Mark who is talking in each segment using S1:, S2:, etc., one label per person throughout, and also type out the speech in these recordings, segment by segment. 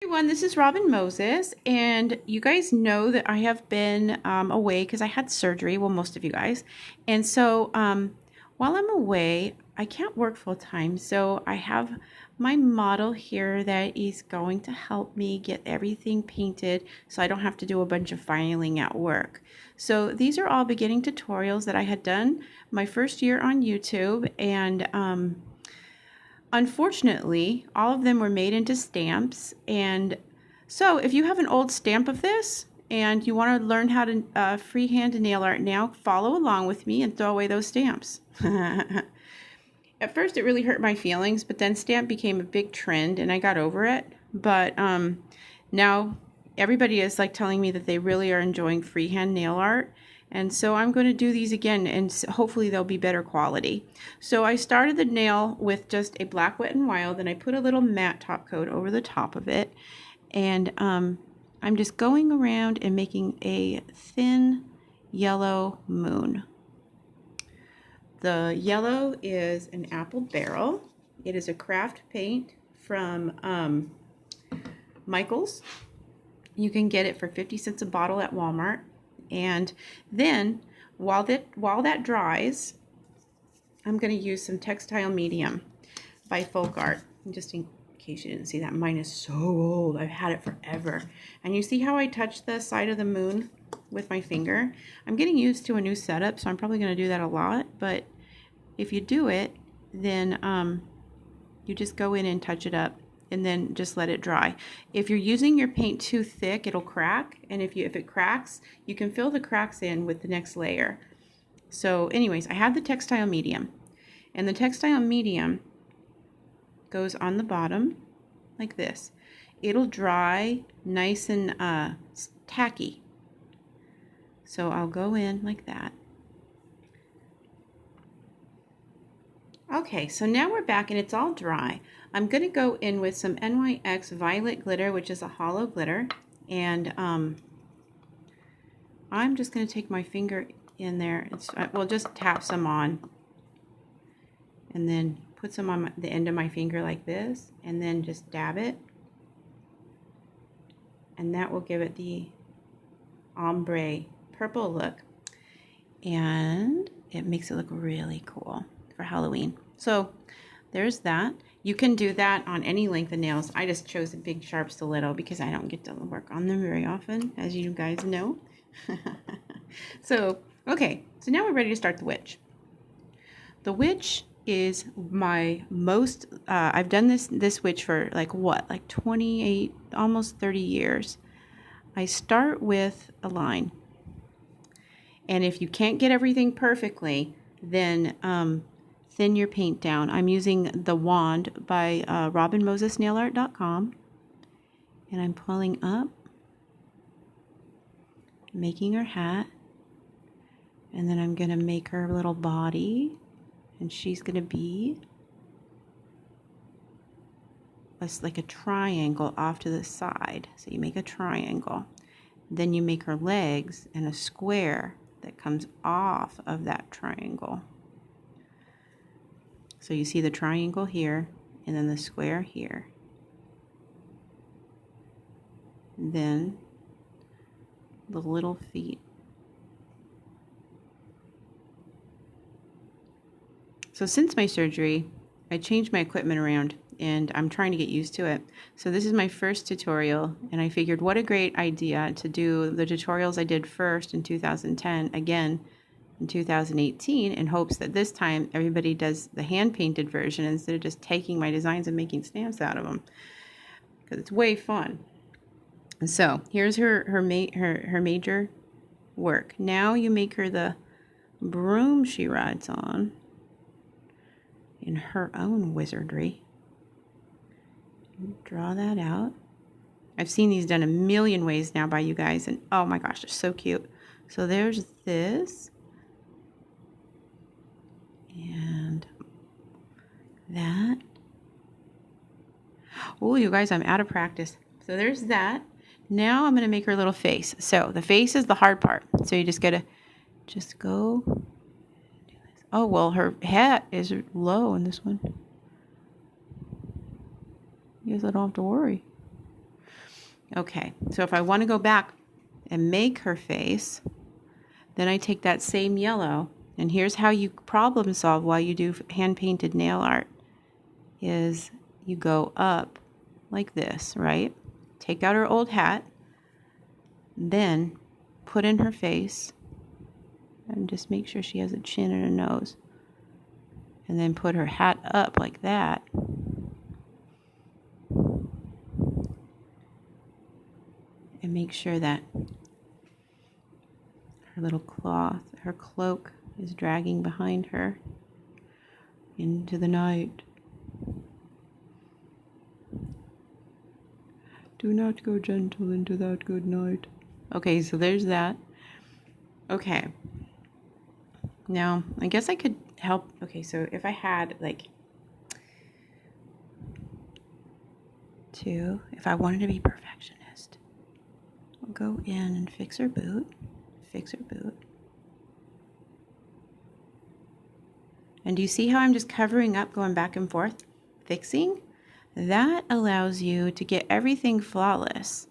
S1: Everyone, this is Robin Moses, and you guys know that I have been away because I had surgery. Well, most of you guys. And so while I'm away, I can't work full time. So I have my model here that is going to help me get everything painted so I don't have to do a bunch of filing at work. So these are all beginning tutorials that I had done my first year on YouTube, and unfortunately, all of them were made into stamps. And so if you have an old stamp of this and you want to learn how to freehand nail art now, follow along with me and throw away those stamps. At first it really hurt my feelings, but then stamp became a big trend and I got over it. But now everybody is like telling me that they really are enjoying freehand nail art. And so I'm going to do these again, and hopefully they'll be better quality. So I started the nail with just a black Wet n Wild, and I put a little matte top coat over the top of it. And I'm just going around and making a thin yellow moon. The yellow is an apple barrel. It is a craft paint from Michaels. You can get it for 50 cents a bottle at Walmart. And then while that dries, I'm going to use some Textile Medium by Folk Art. Just in case you didn't see that, mine is so old. I've had it forever. And you see how I touch the side of the moon with my finger? I'm getting used to a new setup, so I'm probably going to do that a lot. But if you do it, then you just go in and touch it up, and then just let it dry. If you're using your paint too thick, it'll crack, and if it cracks, you can fill the cracks in with the next layer. So anyways, I have the Textile Medium, and the Textile Medium goes on the bottom like this. It'll dry nice and tacky. So I'll go in like that. Okay, so now we're back and it's all dry. I'm going to go in with some NYX Violet Glitter, which is a hollow glitter, and I'm just going to take my finger in there. We'll just tap some on, and then put some on the end of my finger like this, and then just dab it, and that will give it the ombre purple look, and it makes it look really cool for Halloween. So there's that. You can do that on any length of nails. I just chose a big sharp stiletto because I don't get to work on them very often, as you guys know. So, okay, so now we're ready to start the witch. The witch is my most, I've done this witch for like 28, almost 30 years. I start with a line. And if you can't get everything perfectly, then thin your paint down. I'm using the wand by robinmosesnailart.com, and I'm pulling up, making her hat, and then I'm going to make her little body, and she's going to be like a triangle off to the side. So you make a triangle, then you make her legs and a square that comes off of that triangle. So you see the triangle here, and then the square here. Then the little feet. So since my surgery, I changed my equipment around, and I'm trying to get used to it. So this is my first tutorial, and I figured what a great idea to do the tutorials I did first in 2010 again in 2018, in hopes that this time everybody does the hand-painted version instead of just taking my designs and making stamps out of them, because it's way fun. And so here's her major work. Now you make her the broom she rides on in her own wizardry. Draw that out. I've seen these done a million ways now by you guys, and oh my gosh, they're so cute. So there's this. And that. Oh, you guys, I'm out of practice. So there's that. Now I'm going to make her little face. So the face is the hard part. So you just got to go. Oh, well, her hat is low in this one. I guess I don't have to worry. Okay, so if I want to go back and make her face, then I take that same yellow, and here's how you problem solve while you do hand-painted nail art, is you go up like this, right? Take out her old hat, then put in her face, and just make sure she has a chin and a nose, and then put her hat up like that. And make sure that her little cloth, her cloak is dragging behind her into the night. Do not go gentle into that good night. Okay, so there's that. Okay. Now, I guess I could help. Okay, so if I had like if I wanted to be perfectionist, I'll go in and fix her boot. And do you see how I'm just covering up, going back and forth, fixing? That allows you to get everything flawless.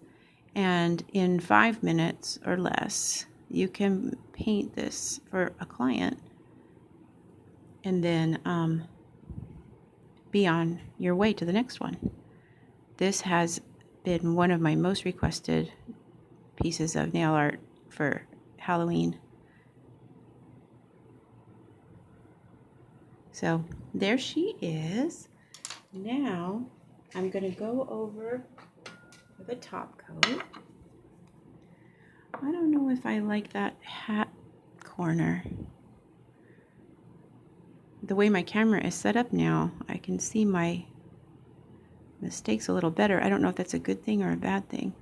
S1: And in 5 minutes or less, you can paint this for a client and then be on your way to the next one. This has been one of my most requested pieces of nail art for Halloween. So there she is. Now I'm going to go over the top coat. I don't know if I like that hat corner. The way my camera is set up now, I can see my mistakes a little better. I don't know if that's a good thing or a bad thing.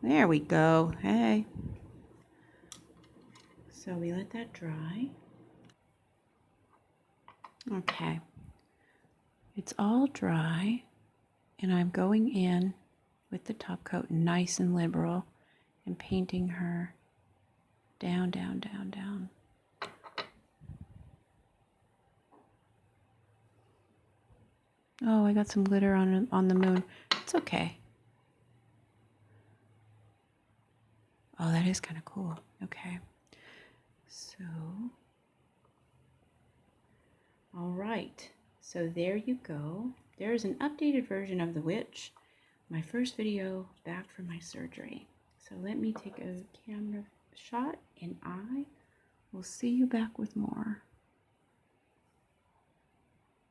S1: There we go. Hey. So we let that dry. Okay. It's all dry, and I'm going in with the top coat nice and liberal and painting her down, down, down, down. Oh, I got some glitter on the moon. It's okay. Oh, that is kind of cool. Okay. So, all right. So there you go. There is an updated version of The Witch. My first video back from my surgery. So let me take a camera shot and I will see you back with more.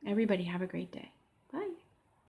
S1: Everybody have a great day. Bye.